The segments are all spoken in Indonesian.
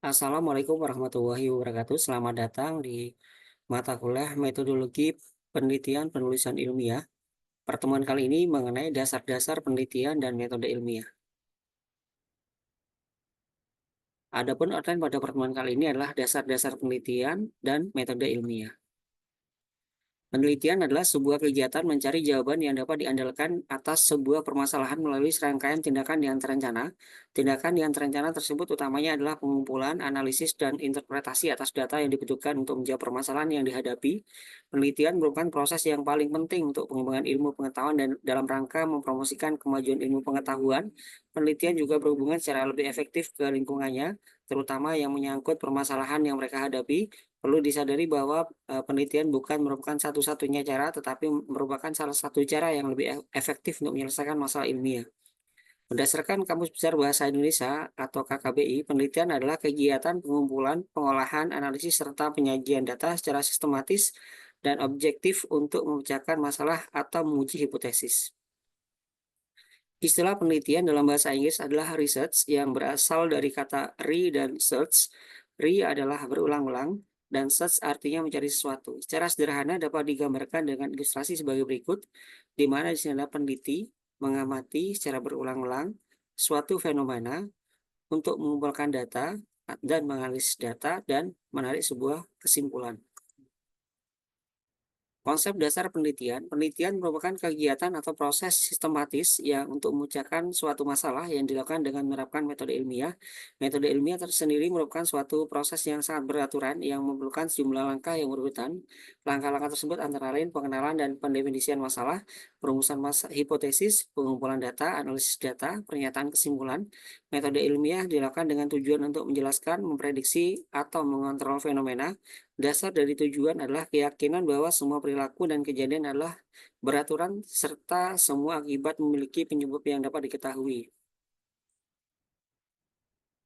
Assalamualaikum warahmatullahi wabarakatuh. Selamat datang di mata kuliah Metodologi Penelitian Penulisan Ilmiah. Pertemuan kali ini mengenai dasar-dasar penelitian dan metode ilmiah. Adapun outline pada pertemuan kali ini adalah dasar-dasar penelitian dan metode ilmiah. Penelitian adalah sebuah kegiatan mencari jawaban yang dapat diandalkan atas sebuah permasalahan melalui serangkaian tindakan yang terencana. Tindakan yang terencana tersebut utamanya adalah pengumpulan, analisis, dan interpretasi atas data yang dibutuhkan untuk menjawab permasalahan yang dihadapi. Penelitian merupakan proses yang paling penting untuk pengembangan ilmu pengetahuan dan dalam rangka mempromosikan kemajuan ilmu pengetahuan. Penelitian juga berhubungan secara lebih efektif ke lingkungannya, terutama yang menyangkut permasalahan yang mereka hadapi. Perlu disadari bahwa penelitian bukan merupakan satu-satunya cara, tetapi merupakan salah satu cara yang lebih efektif untuk menyelesaikan masalah ilmiah. Berdasarkan Kamus Besar Bahasa Indonesia atau KKBI, penelitian adalah kegiatan pengumpulan, pengolahan, analisis, serta penyajian data secara sistematis dan objektif untuk memecahkan masalah atau menguji hipotesis. Istilah penelitian dalam bahasa Inggris adalah research yang berasal dari kata re dan search. Re adalah berulang-ulang dan search artinya mencari sesuatu. Secara sederhana dapat digambarkan dengan ilustrasi sebagai berikut, di mana di sini adalah peneliti mengamati secara berulang-ulang suatu fenomena untuk mengumpulkan data dan menganalisis data dan menarik sebuah kesimpulan. Konsep dasar penelitian, penelitian merupakan kegiatan atau proses sistematis yang untuk memecahkan suatu masalah yang dilakukan dengan menerapkan metode ilmiah. Metode ilmiah tersendiri merupakan suatu proses yang sangat beraturan yang memerlukan sejumlah langkah yang berurutan. Langkah-langkah tersebut antara lain pengenalan dan pendefinisian masalah, perumusan hipotesis, pengumpulan data, analisis data, pernyataan kesimpulan. Metode ilmiah dilakukan dengan tujuan untuk menjelaskan, memprediksi, atau mengontrol fenomena. Dasar dari tujuan adalah keyakinan bahwa semua perilaku dan kejadian adalah beraturan serta semua akibat memiliki penyebab yang dapat diketahui.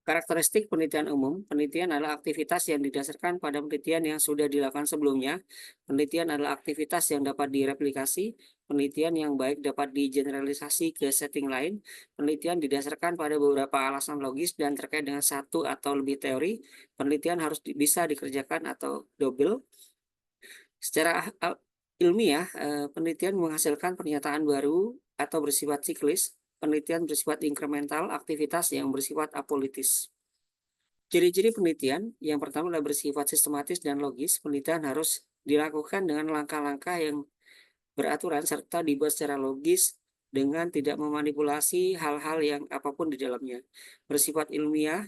Karakteristik penelitian umum, penelitian adalah aktivitas yang didasarkan pada penelitian yang sudah dilakukan sebelumnya. Penelitian adalah aktivitas yang dapat direplikasi. Penelitian yang baik dapat digeneralisasi ke setting lain. Penelitian didasarkan pada beberapa alasan logis dan terkait dengan satu atau lebih teori. Penelitian harus bisa dikerjakan atau double. Secara ilmiah, penelitian menghasilkan pernyataan baru atau bersifat siklis. Penelitian bersifat inkremental, aktivitas yang bersifat apolitis. Ciri-ciri penelitian, yang pertama adalah bersifat sistematis dan logis. Penelitian harus dilakukan dengan langkah-langkah yang beraturan serta dibuat secara logis dengan tidak memanipulasi hal-hal yang apapun di dalamnya. Bersifat ilmiah,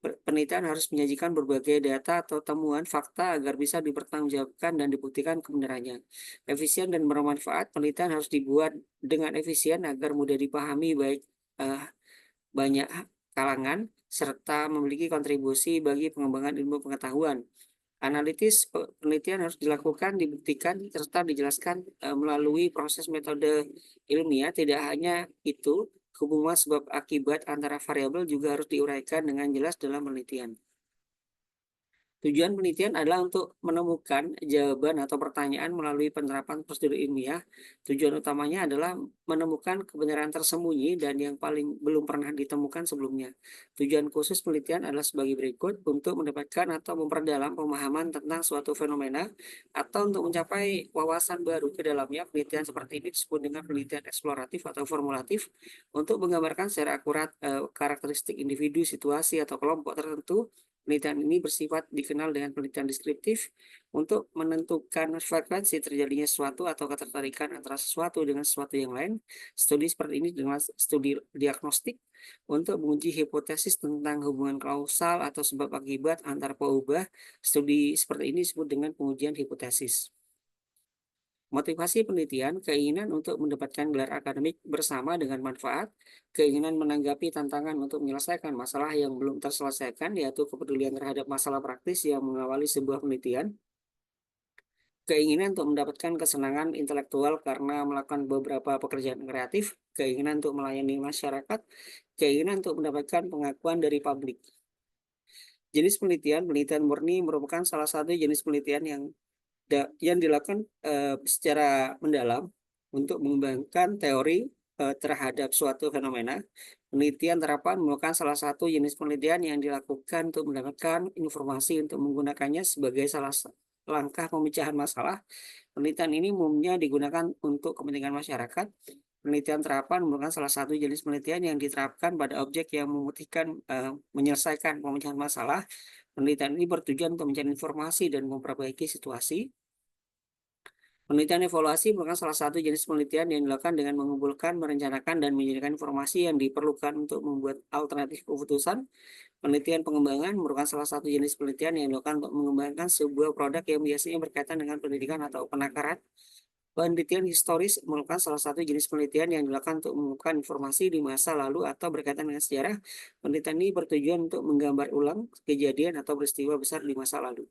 penelitian harus menyajikan berbagai data atau temuan fakta agar bisa dipertanggungjawabkan dan dibuktikan kebenarannya. Efisien dan bermanfaat, penelitian harus dibuat dengan efisien agar mudah dipahami baik eh, banyak kalangan serta memiliki kontribusi bagi pengembangan ilmu pengetahuan. Analitis penelitian harus dilakukan, dibuktikan, serta dijelaskan melalui proses metode ilmiah. Tidak hanya itu, hubungan sebab akibat antara variabel juga harus diuraikan dengan jelas dalam penelitian. Tujuan penelitian adalah untuk menemukan jawaban atau pertanyaan melalui penerapan prosedur ilmiah. Tujuan utamanya adalah menemukan kebenaran tersembunyi dan yang paling belum pernah ditemukan sebelumnya. Tujuan khusus penelitian adalah sebagai berikut: untuk mendapatkan atau memperdalam pemahaman tentang suatu fenomena atau untuk mencapai wawasan baru ke dalamnya. Penelitian seperti ini disebut dengan penelitian eksploratif atau formulatif untuk menggambarkan secara akurat karakteristik individu, situasi, atau kelompok tertentu. Penelitian ini bersifat dikenal dengan penelitian deskriptif untuk menentukan frekuensi terjadinya sesuatu atau ketertarikan antara sesuatu dengan sesuatu yang lain. Studi seperti ini dengan studi diagnostik untuk menguji hipotesis tentang hubungan kausal atau sebab akibat antar peubah. Studi seperti ini disebut dengan pengujian hipotesis. Motivasi penelitian, keinginan untuk mendapatkan gelar akademik bersama dengan manfaat, keinginan menanggapi tantangan untuk menyelesaikan masalah yang belum terselesaikan, yaitu kepedulian terhadap masalah praktis yang mengawali sebuah penelitian, keinginan untuk mendapatkan kesenangan intelektual karena melakukan beberapa pekerjaan kreatif, keinginan untuk melayani masyarakat, keinginan untuk mendapatkan pengakuan dari publik. Jenis penelitian, penelitian murni merupakan salah satu jenis penelitian yang dilakukan secara mendalam untuk mengembangkan teori terhadap suatu fenomena. Penelitian terapan merupakan salah satu jenis penelitian yang dilakukan untuk mendapatkan informasi untuk menggunakannya sebagai langkah pemecahan masalah. Penelitian ini umumnya digunakan untuk kepentingan masyarakat. Penelitian terapan merupakan salah satu jenis penelitian yang diterapkan pada objek yang menyelesaikan pemecahan masalah. Penelitian ini bertujuan untuk mencari informasi dan memperbaiki situasi. Penelitian evaluasi merupakan salah satu jenis penelitian yang dilakukan dengan mengumpulkan, merencanakan, dan menyediakan informasi yang diperlukan untuk membuat alternatif keputusan. Penelitian pengembangan merupakan salah satu jenis penelitian yang dilakukan untuk mengembangkan sebuah produk yang biasanya berkaitan dengan pendidikan atau penakaran. Penelitian historis merupakan salah satu jenis penelitian yang dilakukan untuk mengumpulkan informasi di masa lalu atau berkaitan dengan sejarah. Penelitian ini bertujuan untuk menggambar ulang kejadian atau peristiwa besar di masa lalu.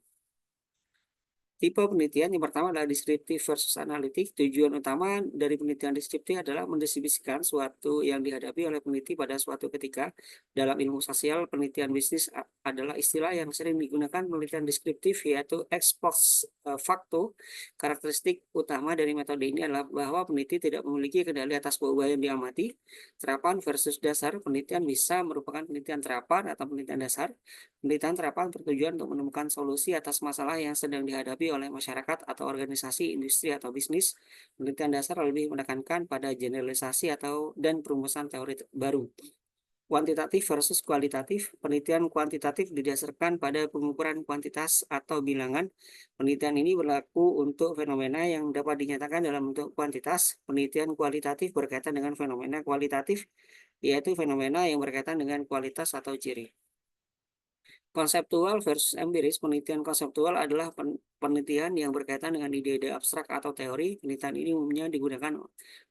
Tipe penelitian yang pertama adalah deskriptif versus analitik. Tujuan utama dari penelitian deskriptif adalah mendeskripsikan suatu yang dihadapi oleh peneliti pada suatu ketika. Dalam ilmu sosial, penelitian bisnis adalah istilah yang sering digunakan penelitian deskriptif, yaitu ex post facto. Karakteristik utama dari metode ini adalah bahwa peneliti tidak memiliki kendali atas bahwa yang diamati. Terapan versus dasar, penelitian bisa merupakan penelitian terapan atau penelitian dasar. Penelitian terapan bertujuan untuk menemukan solusi atas masalah yang sedang dihadapi oleh masyarakat atau organisasi, industri, atau bisnis. Penelitian dasar lebih menekankan pada generalisasi dan perumusan teori baru. Kuantitatif versus kualitatif. Penelitian kuantitatif didasarkan pada pengukuran kuantitas atau bilangan. Penelitian ini berlaku untuk fenomena yang dapat dinyatakan dalam bentuk kuantitas. Penelitian kualitatif berkaitan dengan fenomena kualitatif, yaitu fenomena yang berkaitan dengan kualitas atau ciri. Konseptual versus empiris. Penelitian konseptual adalah penelitian yang berkaitan dengan ide-ide abstrak atau teori. Penelitian ini umumnya digunakan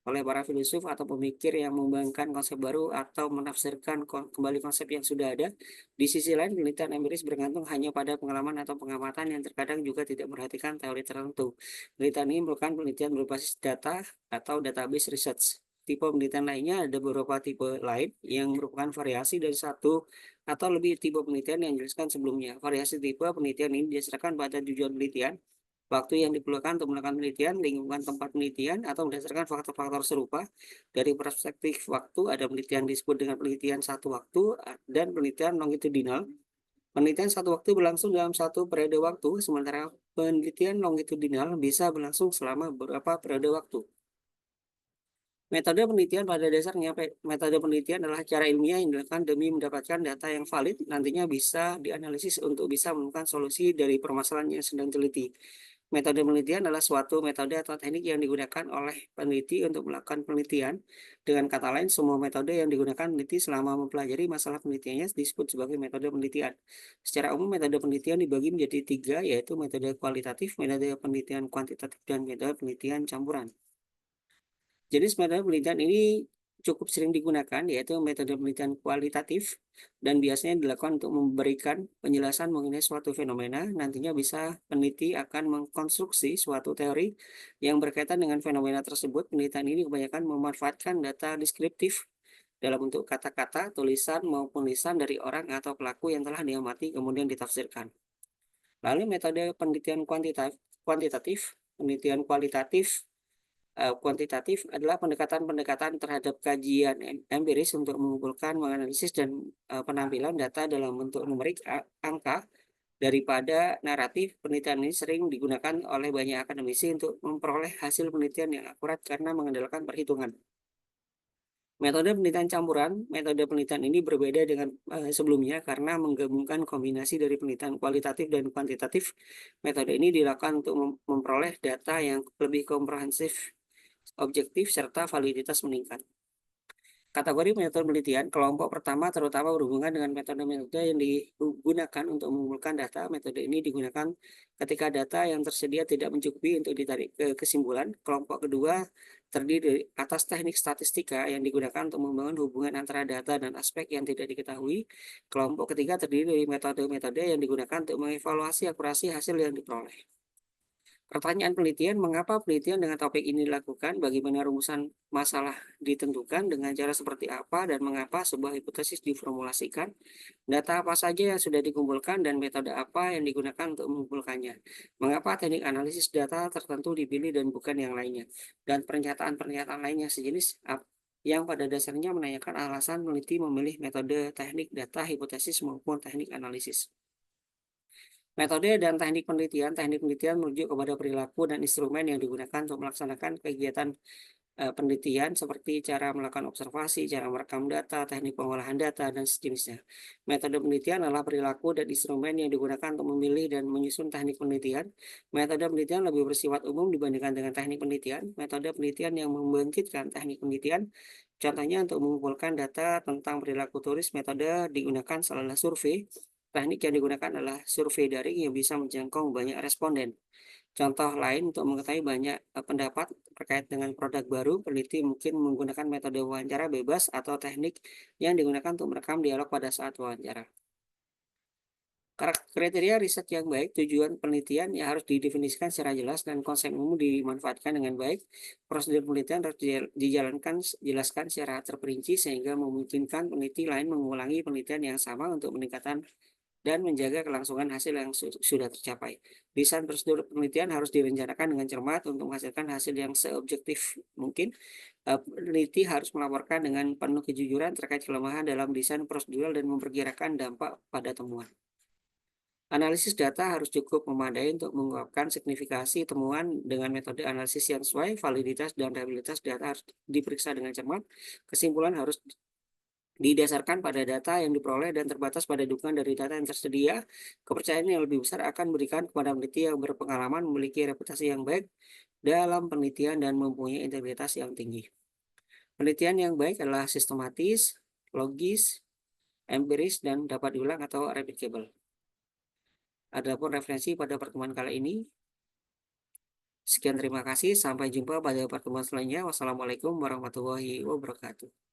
oleh para filsuf atau pemikir yang mengembangkan konsep baru atau menafsirkan kembali konsep yang sudah ada. Di sisi lain, penelitian empiris bergantung hanya pada pengalaman atau pengamatan yang terkadang juga tidak memperhatikan teori tertentu. Penelitian ini merupakan penelitian berbasis data atau database research. Tipe penelitian lainnya ada beberapa tipe lain yang merupakan variasi dari satu atau lebih tipe penelitian yang dijelaskan sebelumnya. Variasi tipe penelitian ini didasarkan pada tujuan penelitian, waktu yang diperlukan untuk melakukan penelitian, lingkungan tempat penelitian, atau berdasarkan faktor-faktor serupa. Dari perspektif waktu, ada penelitian disebut dengan penelitian satu waktu dan penelitian longitudinal. Penelitian satu waktu berlangsung dalam satu periode waktu, sementara penelitian longitudinal bisa berlangsung selama beberapa periode waktu. Metode penelitian pada dasarnya, metode penelitian adalah cara ilmiah yang dilakukan demi mendapatkan data yang valid, nantinya bisa dianalisis untuk bisa menemukan solusi dari permasalahan yang sedang diteliti. Metode penelitian adalah suatu metode atau teknik yang digunakan oleh peneliti untuk melakukan penelitian. Dengan kata lain, semua metode yang digunakan peneliti selama mempelajari masalah penelitiannya disebut sebagai metode penelitian. Secara umum, metode penelitian dibagi menjadi tiga, yaitu metode kualitatif, metode penelitian kuantitatif, dan metode penelitian campuran. Jenis metode penelitian ini cukup sering digunakan, yaitu metode penelitian kualitatif, dan biasanya dilakukan untuk memberikan penjelasan mengenai suatu fenomena. Nantinya bisa peneliti akan mengkonstruksi suatu teori yang berkaitan dengan fenomena tersebut. Penelitian ini kebanyakan memanfaatkan data deskriptif dalam bentuk kata-kata, tulisan, maupun lisan dari orang atau pelaku yang telah diamati kemudian ditafsirkan. Lalu metode penelitian kuantitatif, penelitian kuantitatif adalah pendekatan-pendekatan terhadap kajian empiris untuk mengumpulkan, menganalisis, dan penampilan data dalam bentuk numerik angka daripada naratif. Penelitian ini sering digunakan oleh banyak akademisi untuk memperoleh hasil penelitian yang akurat karena mengandalkan perhitungan. Metode penelitian campuran, metode penelitian ini berbeda dengan sebelumnya karena menggabungkan kombinasi dari penelitian kualitatif dan kuantitatif. Metode ini dilakukan untuk memperoleh data yang lebih komprehensif, objektif, serta validitas meningkat. Kategori metode penelitian, kelompok pertama terutama berhubungan dengan metode-metode yang digunakan untuk mengumpulkan data. Metode ini digunakan ketika data yang tersedia tidak mencukupi untuk ditarik ke kesimpulan. Kelompok kedua terdiri atas teknik statistika yang digunakan untuk membangun hubungan antara data dan aspek yang tidak diketahui. Kelompok ketiga terdiri dari metode-metode yang digunakan untuk mengevaluasi akurasi hasil yang diperoleh. Pertanyaan penelitian, mengapa penelitian dengan topik ini dilakukan, bagaimana rumusan masalah ditentukan, dengan cara seperti apa, dan mengapa sebuah hipotesis diformulasikan, data apa saja yang sudah dikumpulkan, dan metode apa yang digunakan untuk mengumpulkannya, mengapa teknik analisis data tertentu dipilih dan bukan yang lainnya, dan pernyataan-pernyataan lainnya sejenis yang pada dasarnya menanyakan alasan peneliti memilih metode, teknik, data, hipotesis, maupun teknik analisis. Metode dan teknik penelitian merujuk kepada perilaku dan instrumen yang digunakan untuk melaksanakan kegiatan penelitian seperti cara melakukan observasi, cara merekam data, teknik pengolahan data, dan sejenisnya. Metode penelitian adalah perilaku dan instrumen yang digunakan untuk memilih dan menyusun teknik penelitian. Metode penelitian lebih bersifat umum dibandingkan dengan teknik penelitian. Metode penelitian yang membangkitkan teknik penelitian, contohnya untuk mengumpulkan data tentang perilaku turis, metode digunakan adalah survei. Teknik yang digunakan adalah survei daring yang bisa menjangkau banyak responden. Contoh lain untuk mengetahui banyak pendapat terkait dengan produk baru, peneliti mungkin menggunakan metode wawancara bebas atau teknik yang digunakan untuk merekam dialog pada saat wawancara. Kriteria riset yang baik, tujuan penelitian yang harus didefinisikan secara jelas dan konsep umum dimanfaatkan dengan baik. Prosedur penelitian harus jelaskan secara terperinci sehingga memungkinkan peneliti lain mengulangi penelitian yang sama untuk meningkatkan dan menjaga kelangsungan hasil yang sudah tercapai. Desain prosedur penelitian harus direncanakan dengan cermat untuk menghasilkan hasil yang seobjektif mungkin. Peneliti harus melaporkan dengan penuh kejujuran terkait kelemahan dalam desain prosedural dan memperkirakan dampak pada temuan. Analisis data harus cukup memadai untuk mengungkapkan signifikasi temuan dengan metode analisis yang sesuai, validitas dan reliabilitas data harus diperiksa dengan cermat. Kesimpulan harus didasarkan pada data yang diperoleh dan terbatas pada dukungan dari data yang tersedia. Kepercayaan yang lebih besar akan diberikan kepada peneliti yang berpengalaman, memiliki reputasi yang baik dalam penelitian dan mempunyai integritas yang tinggi. Penelitian yang baik adalah sistematis, logis, empiris, dan dapat diulang atau replicable. Adapun referensi pada pertemuan kali ini, sekian terima kasih. Sampai jumpa pada pertemuan selanjutnya. Wassalamualaikum warahmatullahi wabarakatuh.